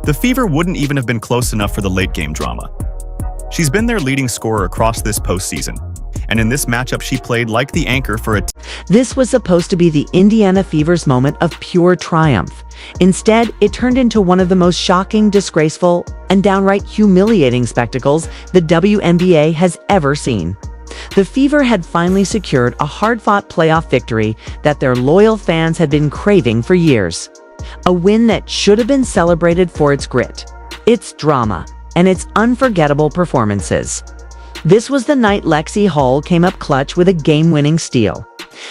the Fever wouldn't even have been close enough for the late-game drama. She's been their leading scorer across this postseason, and in this matchup she played like the anchor for a This was supposed to be the Indiana Fever's moment of pure triumph. Instead, it turned into one of the most shocking, disgraceful, and downright humiliating spectacles the WNBA has ever seen. The Fever had finally secured a hard-fought playoff victory that their loyal fans had been craving for years. A win that should have been celebrated for its grit, its drama, and its unforgettable performances. This was the night Lexie Hull came up clutch with a game-winning steal.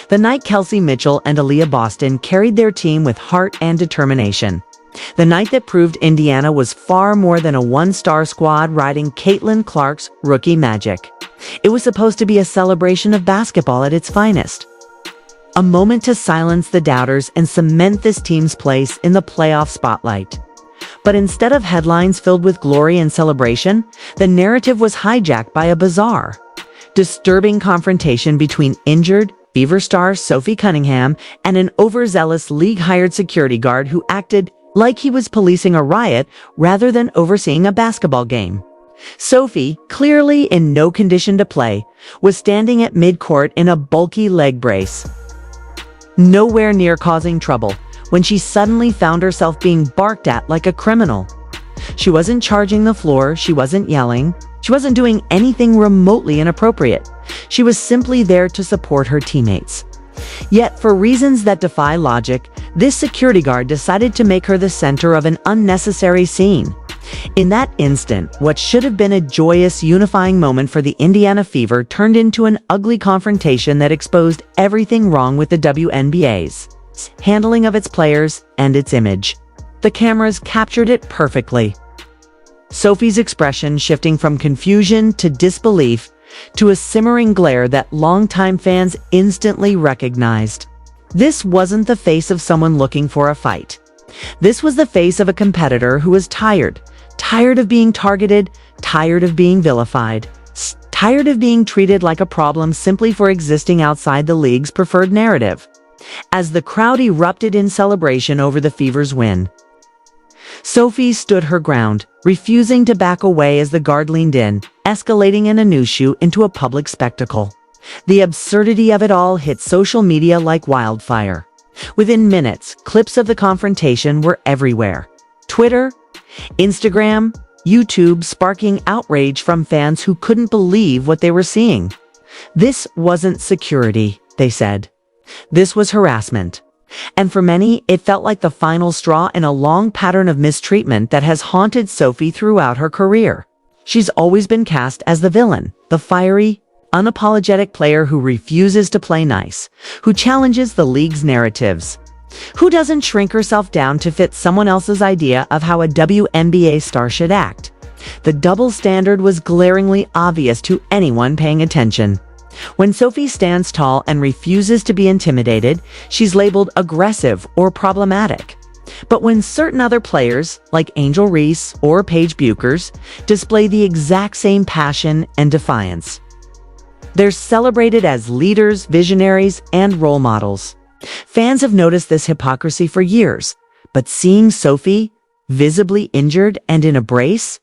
The night Kelsey Mitchell and Aaliyah Boston carried their team with heart and determination. The night that proved Indiana was far more than a one-star squad riding Caitlin Clark's rookie magic. It was supposed to be a celebration of basketball at its finest. A moment to silence the doubters and cement this team's place in the playoff spotlight. But instead of headlines filled with glory and celebration, the narrative was hijacked by a bizarre, disturbing confrontation between injured Fever star Sophie Cunningham and an overzealous league-hired security guard who acted like he was policing a riot rather than overseeing a basketball game. Sophie, clearly in no condition to play, was standing at mid-court in a bulky leg brace, nowhere near causing trouble, when she suddenly found herself being barked at like a criminal. She wasn't charging the floor, she wasn't yelling, she wasn't doing anything remotely inappropriate. She was simply there to support her teammates. Yet, for reasons that defy logic, this security guard decided to make her the center of an unnecessary scene. In that instant, what should have been a joyous, unifying moment for the Indiana Fever turned into an ugly confrontation that exposed everything wrong with the WNBA's handling of its players and its image. The cameras captured it perfectly. Sophie's expression shifting from confusion to disbelief to a simmering glare that longtime fans instantly recognized. This wasn't the face of someone looking for a fight. This was the face of a competitor who was tired of being targeted, tired of being vilified, tired of being treated like a problem simply for existing outside the league's preferred narrative. As the crowd erupted in celebration over the Fever's win, Sophie stood her ground, refusing to back away as the guard leaned in, escalating an issue into a public spectacle. The absurdity of it all hit social media like wildfire. Within minutes, clips of the confrontation were everywhere. Twitter, Instagram, YouTube sparking outrage from fans who couldn't believe what they were seeing. This wasn't security, they said. This was harassment. And for many, it felt like the final straw in a long pattern of mistreatment that has haunted Sophie throughout her career. She's always been cast as the villain, the fiery, unapologetic player who refuses to play nice, who challenges the league's narratives, who doesn't shrink herself down to fit someone else's idea of how a WNBA star should act. The double standard was glaringly obvious to anyone paying attention. When Sophie stands tall and refuses to be intimidated, she's labeled aggressive or problematic. But when certain other players, like Angel Reese or Paige Bueckers, display the exact same passion and defiance, they're celebrated as leaders, visionaries, and role models. Fans have noticed this hypocrisy for years, but seeing Sophie, visibly injured and in a brace,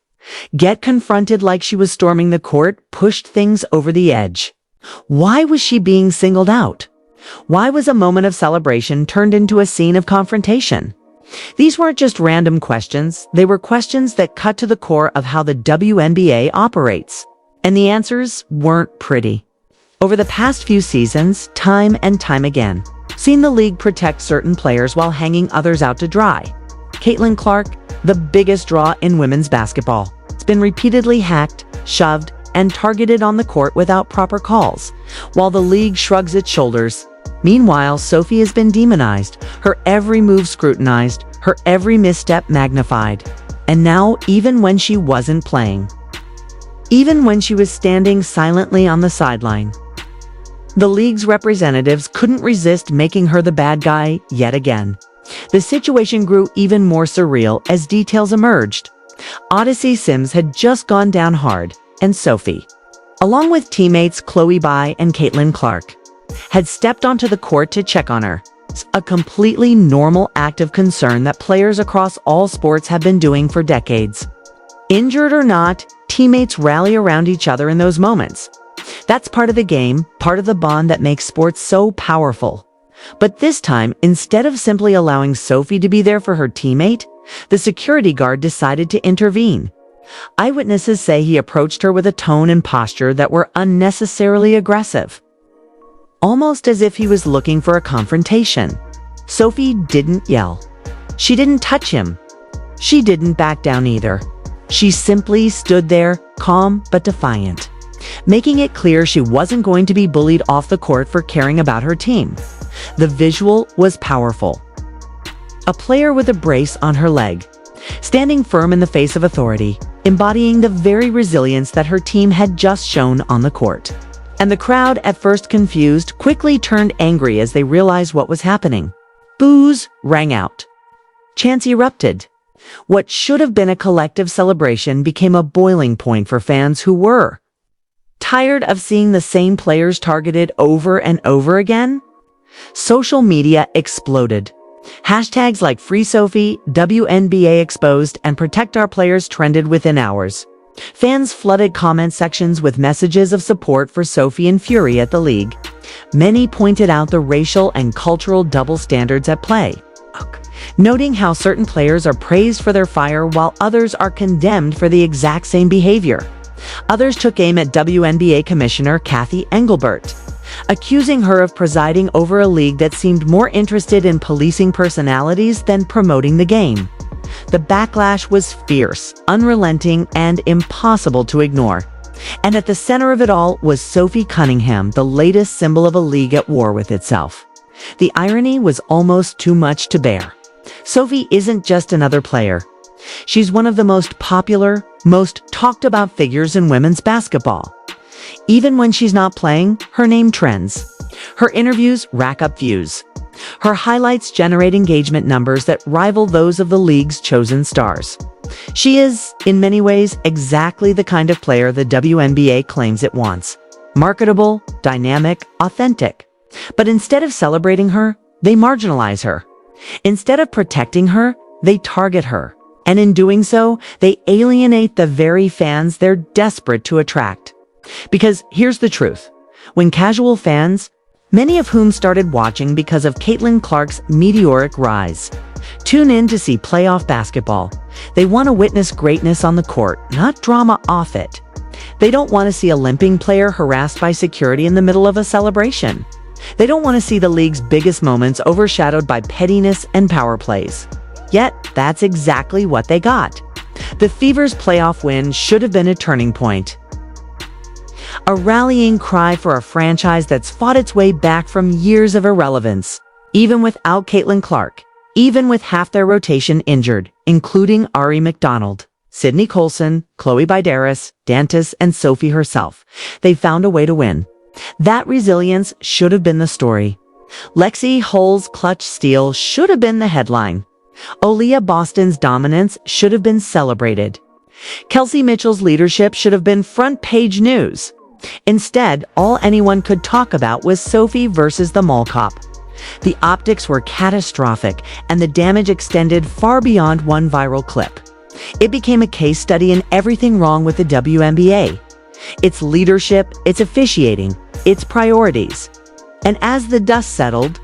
get confronted like she was storming the court pushed things over the edge. Why was she being singled out? Why was a moment of celebration turned into a scene of confrontation? These weren't just random questions, they were questions that cut to the core of how the WNBA operates. And the answers weren't pretty. Over the past few seasons, time and time again, seen the league protect certain players while hanging others out to dry. Caitlin Clark, the biggest draw in women's basketball, has been repeatedly hacked, shoved, and targeted on the court without proper calls, while the league shrugs its shoulders. Meanwhile, Sophie has been demonized, her every move scrutinized, her every misstep magnified. And now, even when she wasn't playing, even when she was standing silently on the sideline, the league's representatives couldn't resist making her the bad guy yet again. The situation grew even more surreal as details emerged. Odyssey Sims had just gone down hard, and Sophie, along with teammates Chloe Bai and Caitlin Clark, had stepped onto the court to check on her. It's a completely normal act of concern that players across all sports have been doing for decades. Injured or not, teammates rally around each other in those moments. That's part of the game, part of the bond that makes sports so powerful. But this time, instead of simply allowing Sophie to be there for her teammate, the security guard decided to intervene. Eyewitnesses say he approached her with a tone and posture that were unnecessarily aggressive, almost as if he was looking for a confrontation. Sophie didn't yell. She didn't touch him. She didn't back down either. She simply stood there, calm but defiant, making it clear she wasn't going to be bullied off the court for caring about her team. The visual was powerful. A player with a brace on her leg, standing firm in the face of authority, embodying the very resilience that her team had just shown on the court. And the crowd, at first confused, quickly turned angry as they realized what was happening. Boos rang out. Chants erupted. What should have been a collective celebration became a boiling point for fans who were tired of seeing the same players targeted over and over again. Social media exploded. Hashtags like Free Sophie, WNBA Exposed, and Protect Our Players trended within hours. Fans flooded comment sections with messages of support for Sophie and fury at the league. Many pointed out the racial and cultural double standards at play, noting how certain players are praised for their fire while others are condemned for the exact same behavior. Others took aim at WNBA Commissioner Cathy Engelbert, accusing her of presiding over a league that seemed more interested in policing personalities than promoting the game. The backlash was fierce, unrelenting, and impossible to ignore. And at the center of it all was Sophie Cunningham, the latest symbol of a league at war with itself. The irony was almost too much to bear. Sophie isn't just another player. She's one of the most popular, most talked about figures in women's basketball. Even when she's not playing, her name trends. Her interviews rack up views. Her highlights generate engagement numbers that rival those of the league's chosen stars. She is, in many ways, exactly the kind of player the WNBA claims it wants. Marketable, dynamic, authentic. But instead of celebrating her, they marginalize her. Instead of protecting her, they target her. And in doing so, they alienate the very fans they're desperate to attract. Because here's the truth. When casual fans, many of whom started watching because of Caitlin Clark's meteoric rise, tune in to see playoff basketball, they want to witness greatness on the court, not drama off it. They don't want to see a limping player harassed by security in the middle of a celebration. They don't want to see the league's biggest moments overshadowed by pettiness and power plays. Yet, that's exactly what they got. The Fever's playoff win should have been a turning point. A rallying cry for a franchise that's fought its way back from years of irrelevance. Even without Caitlin Clark, even with half their rotation injured, including Ari McDonald, Sydney Colson, Chloe Bidaris, Dantas, and Sophie herself, they found a way to win. That resilience should have been the story. Lexie Hull's clutch steal should have been the headline. Aaliyah Boston's dominance should have been celebrated. Kelsey Mitchell's leadership should have been front page news. Instead, all anyone could talk about was Sophie versus the mall cop. The optics were catastrophic, and the damage extended far beyond one viral clip. It became a case study in everything wrong with the WNBA. Its leadership, its officiating, its priorities. And as the dust settled,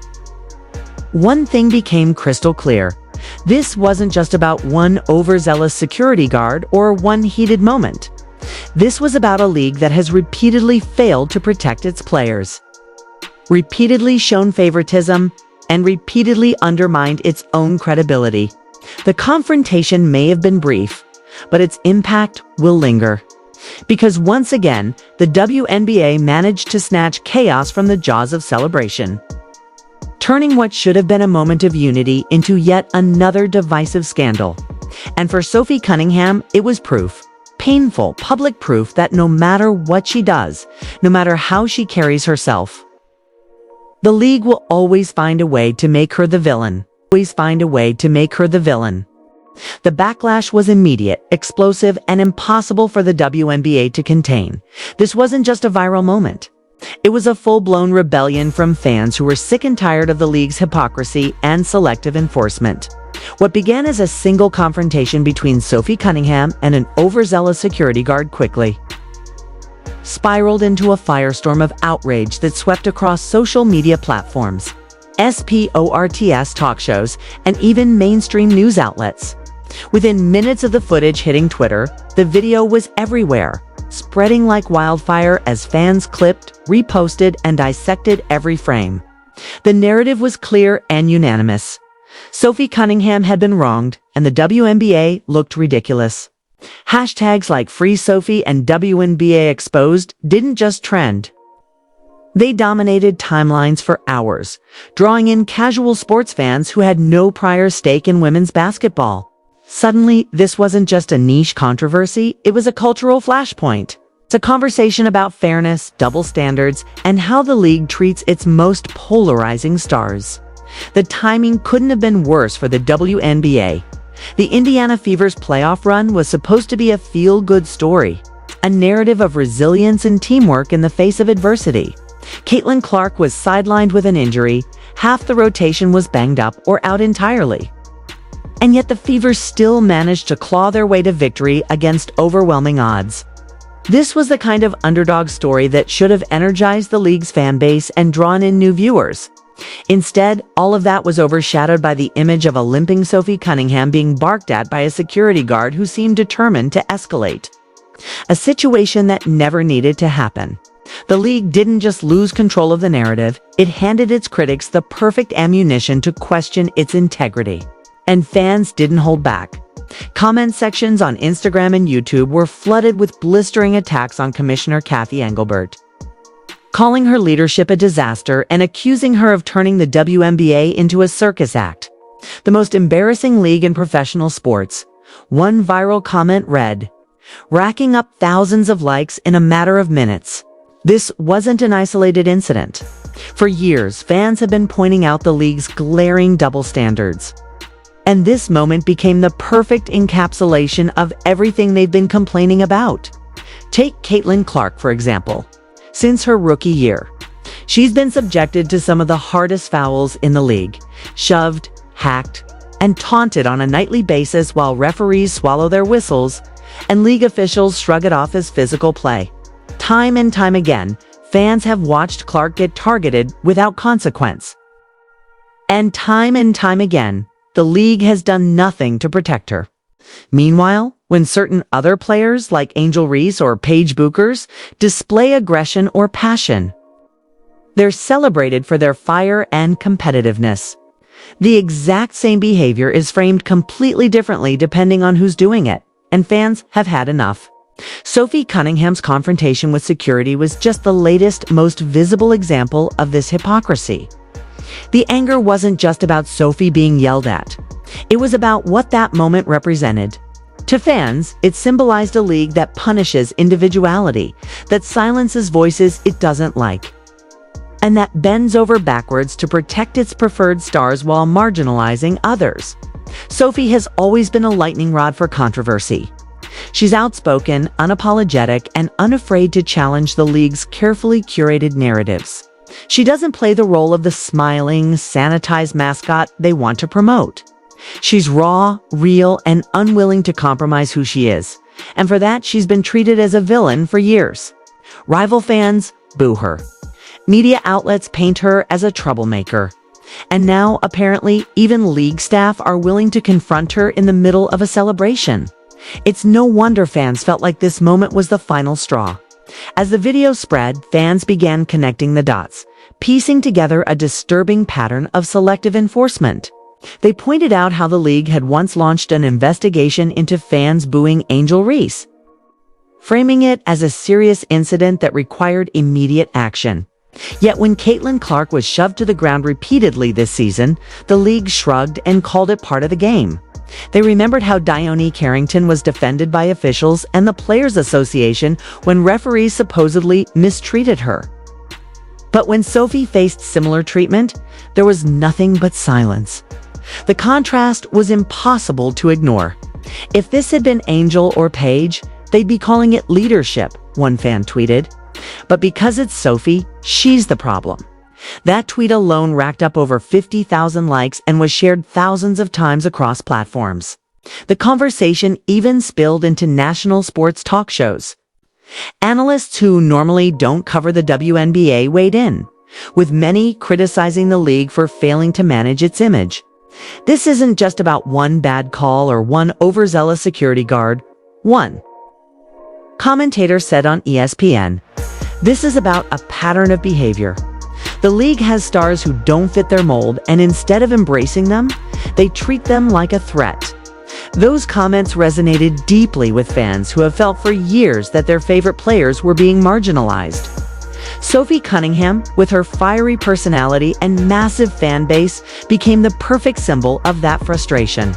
one thing became crystal clear. This wasn't just about one overzealous security guard or one heated moment. This was about a league that has repeatedly failed to protect its players, repeatedly shown favoritism, and repeatedly undermined its own credibility. The confrontation may have been brief, but its impact will linger. Because once again, the WNBA managed to snatch chaos from the jaws of celebration, turning what should have been a moment of unity into yet another divisive scandal. And for Sophie Cunningham, it was proof. Painful, public proof that no matter what she does, no matter how she carries herself, the league will always find a way to make her the villain. Always find a way to make her the villain. The backlash was immediate, explosive, and impossible for the WNBA to contain. This wasn't just a viral moment. It was a full-blown rebellion from fans who were sick and tired of the league's hypocrisy and selective enforcement. What began as a single confrontation between Sophie Cunningham and an overzealous security guard quickly spiraled into a firestorm of outrage that swept across social media platforms, sports talk shows, and even mainstream news outlets. Within minutes of the footage hitting Twitter, the video was everywhere, spreading like wildfire as fans clipped, reposted, and dissected every frame. The narrative was clear and unanimous. Sophie Cunningham had been wronged, and the WNBA looked ridiculous. Hashtags like Free Sophie and WNBA Exposed didn't just trend. They dominated timelines for hours, drawing in casual sports fans who had no prior stake in women's basketball. Suddenly, this wasn't just a niche controversy, it was a cultural flashpoint. It's a conversation about fairness, double standards, and how the league treats its most polarizing stars. The timing couldn't have been worse for the WNBA. The Indiana Fever's playoff run was supposed to be a feel-good story, a narrative of resilience and teamwork in the face of adversity. Caitlin Clark was sidelined with an injury, half the rotation was banged up or out entirely. And yet the Fever still managed to claw their way to victory against overwhelming odds. This was the kind of underdog story that should have energized the league's fan base and drawn in new viewers. Instead, all of that was overshadowed by the image of a limping Sophie Cunningham being barked at by a security guard who seemed determined to escalate. A situation that never needed to happen. The league didn't just lose control of the narrative, it handed its critics the perfect ammunition to question its integrity. And fans didn't hold back. Comment sections on Instagram and YouTube were flooded with blistering attacks on Commissioner Kathy Engelbert, calling her leadership a disaster and accusing her of turning the WNBA into a circus act. The most embarrassing league in professional sports. One viral comment read, racking up thousands of likes in a matter of minutes. This wasn't an isolated incident. For years, fans have been pointing out the league's glaring double standards. And this moment became the perfect encapsulation of everything they've been complaining about. Take Caitlin Clark, for example. Since her rookie year, she's been subjected to some of the hardest fouls in the league, shoved, hacked, and taunted on a nightly basis while referees swallow their whistles and league officials shrug it off as physical play. Time and time again, fans have watched Clark get targeted without consequence. And time again, the league has done nothing to protect her. Meanwhile, when certain other players like Angel Reese or Paige Bueckers display aggression or passion, they're celebrated for their fire and competitiveness. The exact same behavior is framed completely differently depending on who's doing it, and fans have had enough. Sophie Cunningham's confrontation with security was just the latest, most visible example of this hypocrisy. The anger wasn't just about Sophie being yelled at. It was about what that moment represented. To fans, it symbolized a league that punishes individuality, that silences voices it doesn't like, and that bends over backwards to protect its preferred stars while marginalizing others. Sophie has always been a lightning rod for controversy. She's outspoken, unapologetic, and unafraid to challenge the league's carefully curated narratives. She doesn't play the role of the smiling, sanitized mascot they want to promote. She's raw, real, and unwilling to compromise who she is. And for that, she's been treated as a villain for years. Rival fans boo her. Media outlets paint her as a troublemaker. And now, apparently, even league staff are willing to confront her in the middle of a celebration. It's no wonder fans felt like this moment was the final straw. As the video spread, fans began connecting the dots, piecing together a disturbing pattern of selective enforcement. They pointed out how the league had once launched an investigation into fans booing Angel Reese, framing it as a serious incident that required immediate action. Yet when Caitlin Clark was shoved to the ground repeatedly this season, the league shrugged and called it part of the game. They remembered how Dione Carrington was defended by officials and the Players Association when referees supposedly mistreated her. But when Sophie faced similar treatment, there was nothing but silence. The contrast was impossible to ignore. If this had been Angel or Paige, they'd be calling it leadership, one fan tweeted. But because it's Sophie, she's the problem. That tweet alone racked up over 50,000 likes and was shared thousands of times across platforms. The conversation even spilled into national sports talk shows. Analysts who normally don't cover the WNBA weighed in, with many criticizing the league for failing to manage its image. This isn't just about one bad call or one overzealous security guard. One commentator said on ESPN, "This is about a pattern of behavior. The league has stars who don't fit their mold, and instead of embracing them, they treat them like a threat." Those comments resonated deeply with fans who have felt for years that their favorite players were being marginalized. Sophie Cunningham, with her fiery personality and massive fan base, became the perfect symbol of that frustration.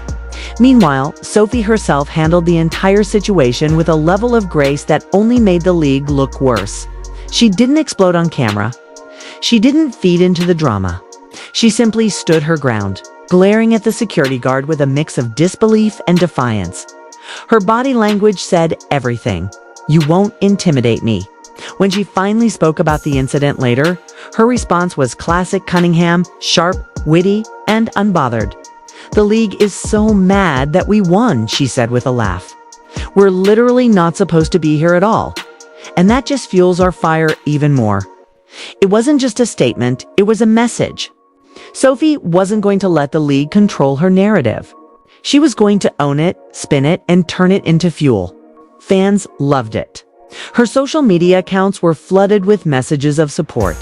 Meanwhile, Sophie herself handled the entire situation with a level of grace that only made the league look worse. She didn't explode on camera. She didn't feed into the drama. She simply stood her ground, glaring at the security guard with a mix of disbelief and defiance. Her body language said everything. "You won't intimidate me." When she finally spoke about the incident later, her response was classic Cunningham, sharp, witty, and unbothered. "The league is so mad that we won," she said with a laugh. "We're literally not supposed to be here at all." And that just fuels our fire even more. It wasn't just a statement, it was a message. Sophie wasn't going to let the league control her narrative. She was going to own it, spin it, and turn it into fuel. Fans loved it. Her social media accounts were flooded with messages of support,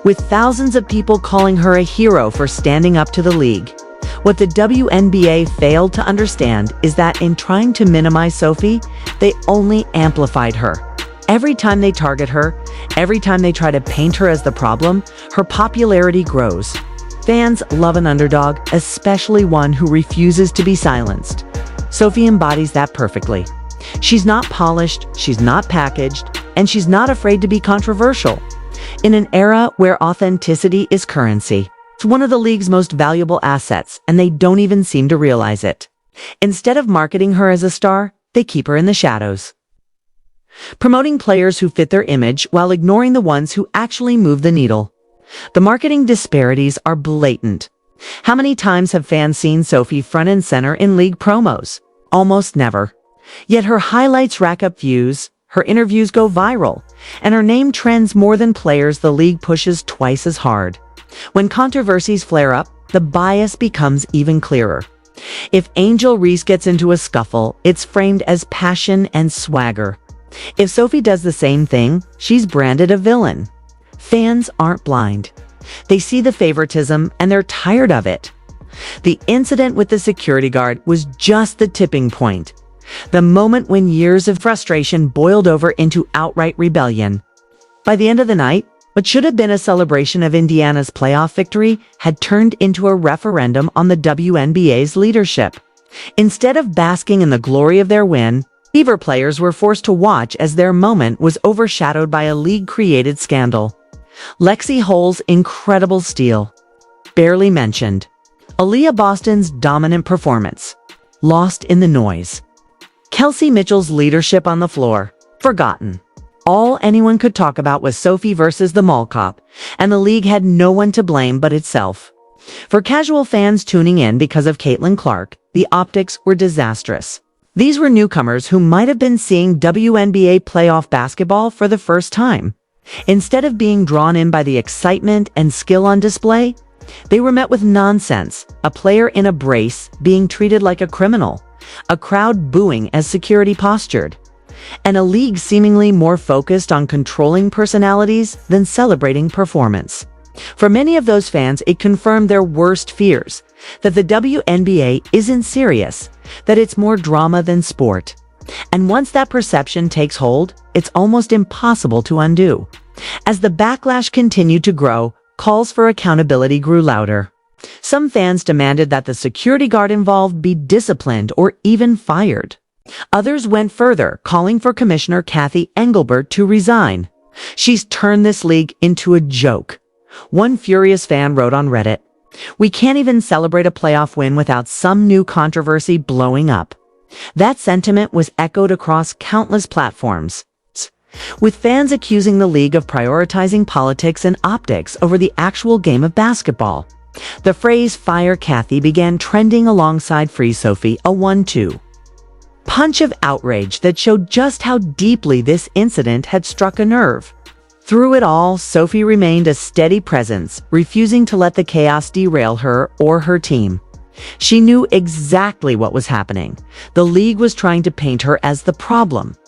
with thousands of people calling her a hero for standing up to the league. What the WNBA failed to understand is that in trying to minimize Sophie, they only amplified her. Every time they target her, every time they try to paint her as the problem, her popularity grows. Fans love an underdog, especially one who refuses to be silenced. Sophie embodies that perfectly. She's not polished, she's not packaged, and she's not afraid to be controversial. In an era where authenticity is currency, it's one of the league's most valuable assets, and they don't even seem to realize it. Instead of marketing her as a star, they keep her in the shadows, promoting players who fit their image while ignoring the ones who actually move the needle. The marketing disparities are blatant. How many times have fans seen Sophie front and center in league promos? Almost never. Yet her highlights rack up views, her interviews go viral, and her name trends more than players the league pushes twice as hard. When controversies flare up, the bias becomes even clearer. If Angel Reese gets into a scuffle, it's framed as passion and swagger. If Sophie does the same thing, she's branded a villain. Fans aren't blind. They see the favoritism and they're tired of it. The incident with the security guard was just the tipping point. The moment when years of frustration boiled over into outright rebellion. By the end of the night, what should have been a celebration of Indiana's playoff victory had turned into a referendum on the WNBA's leadership. Instead of basking in the glory of their win, Fever players were forced to watch as their moment was overshadowed by a league-created scandal. Lexie Hull's incredible steal, barely mentioned. Aaliyah Boston's dominant performance, lost in the noise. Kelsey Mitchell's leadership on the floor, forgotten. All anyone could talk about was Sophie versus the mall cop, and the league had no one to blame but itself. For casual fans tuning in because of Caitlin Clark, the optics were disastrous. These were newcomers who might have been seeing WNBA playoff basketball for the first time. Instead of being drawn in by the excitement and skill on display, they were met with nonsense, a player in a brace being treated like a criminal, a crowd booing as security postured, and a league seemingly more focused on controlling personalities than celebrating performance. For many of those fans, it confirmed their worst fears, that the WNBA isn't serious, that it's more drama than sport. And once that perception takes hold, it's almost impossible to undo. As the backlash continued to grow, calls for accountability grew louder. Some fans demanded that the security guard involved be disciplined or even fired. Others went further, calling for Commissioner Kathy Engelbert to resign. She's turned this league into a joke. One furious fan wrote on Reddit, "We can't even celebrate a playoff win without some new controversy blowing up." That sentiment was echoed across countless platforms. with fans accusing the league of prioritizing politics and optics over the actual game of basketball. The phrase "Fire Kathy" began trending alongside "Free Sophie," a 1-2 punch of outrage that showed just how deeply this incident had struck a nerve. Through it all, Sophie remained a steady presence, refusing to let the chaos derail her or her team. She knew exactly what was happening. The league was trying to paint her as the problem.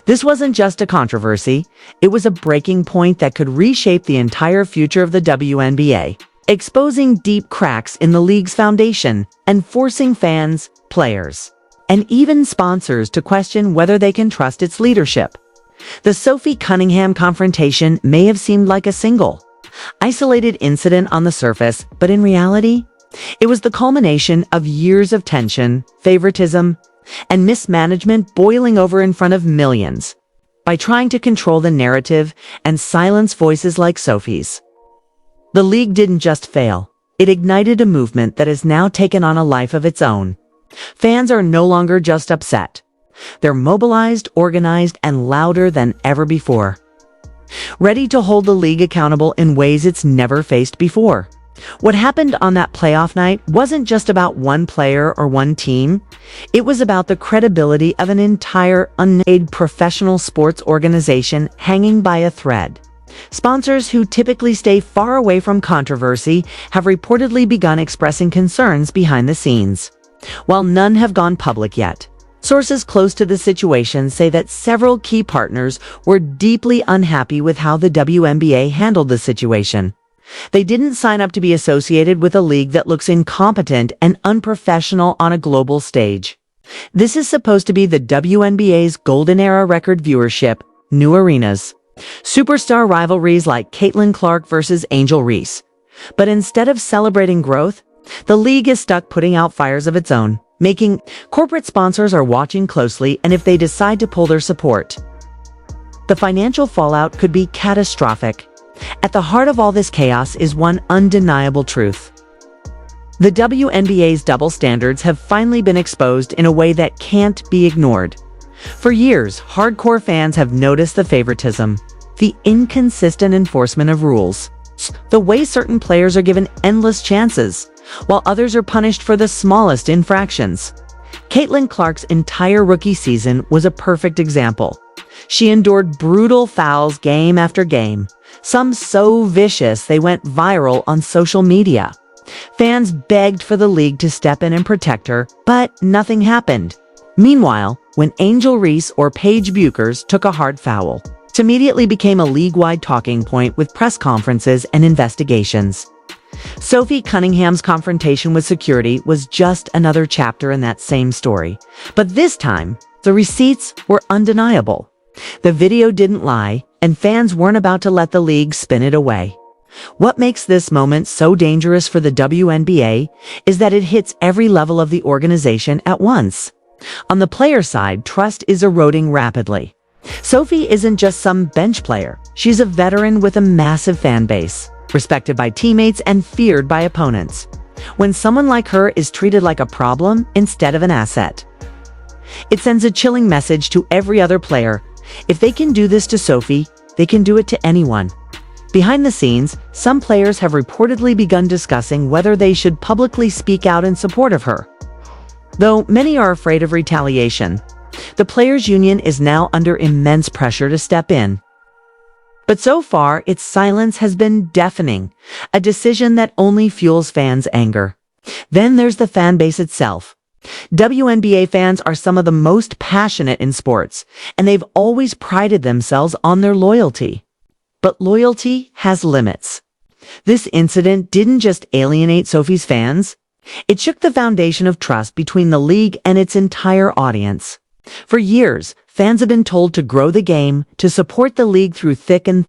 This wasn't just a controversy, it was a breaking point that could reshape the entire future of the WNBA, exposing deep cracks in the league's foundation and forcing fans, players, and even sponsors to question whether they can trust its leadership. The Sophie Cunningham confrontation may have seemed like a single, isolated incident on the surface, but in reality, it was the culmination of years of tension, favoritism, and mismanagement boiling over in front of millions. By trying to control the narrative and silence voices like Sophie's, the league didn't just fail, it ignited a movement that has now taken on a life of its own. Fans are no longer just upset. They're mobilized, organized, and louder than ever before, ready to hold the league accountable in ways it's never faced before. What happened on that playoff night wasn't just about one player or one team. It was about the credibility of an entire unnamed professional sports organization hanging by a thread. Sponsors who typically stay far away from controversy have reportedly begun expressing concerns behind the scenes. While none have gone public yet, sources close to the situation say that several key partners were deeply unhappy with how the WNBA handled the situation. They didn't sign up to be associated with a league that looks incompetent and unprofessional on a global stage. This is supposed to be the WNBA's golden era: record viewership, new arenas, superstar rivalries like Caitlin Clark versus Angel Reese. But instead of celebrating growth, the league is stuck putting out fires of its own, making corporate sponsors are watching closely, and if they decide to pull their support, the financial fallout could be catastrophic. At the heart of all this chaos is one undeniable truth. The WNBA's double standards have finally been exposed in a way that can't be ignored. For years, hardcore fans have noticed the favoritism, the inconsistent enforcement of rules, the way certain players are given endless chances, while others are punished for the smallest infractions. Caitlin Clark's entire rookie season was a perfect example. She endured brutal fouls game after game, some so vicious they went viral on social media. Fans begged for the league to step in and protect her, but nothing happened. Meanwhile, when Angel Reese or Paige Bueckers took a hard foul, it immediately became a league-wide talking point with press conferences and investigations. Sophie Cunningham's confrontation with security was just another chapter in that same story. But this time, the receipts were undeniable. The video didn't lie, and fans weren't about to let the league spin it away. What makes this moment so dangerous for the WNBA is that it hits every level of the organization at once. On the player side, trust is eroding rapidly. Sophie isn't just some bench player. She's a veteran with a massive fan base, respected by teammates and feared by opponents. When someone like her is treated like a problem instead of an asset, it sends a chilling message to every other player. If they can do this to Sophie, they can do it to anyone. Behind the scenes, some players have reportedly begun discussing whether they should publicly speak out in support of her. Though many are afraid of retaliation, the players' union is now under immense pressure to step in. But so far, its silence has been deafening, a decision that only fuels fans' anger. Then there's the fan base itself. WNBA fans are some of the most passionate in sports, and they've always prided themselves on their loyalty. But loyalty has limits. This incident didn't just alienate Sophie's fans, it shook the foundation of trust between the league and its entire audience. For years, fans have been told to grow the game, to support the league through thick and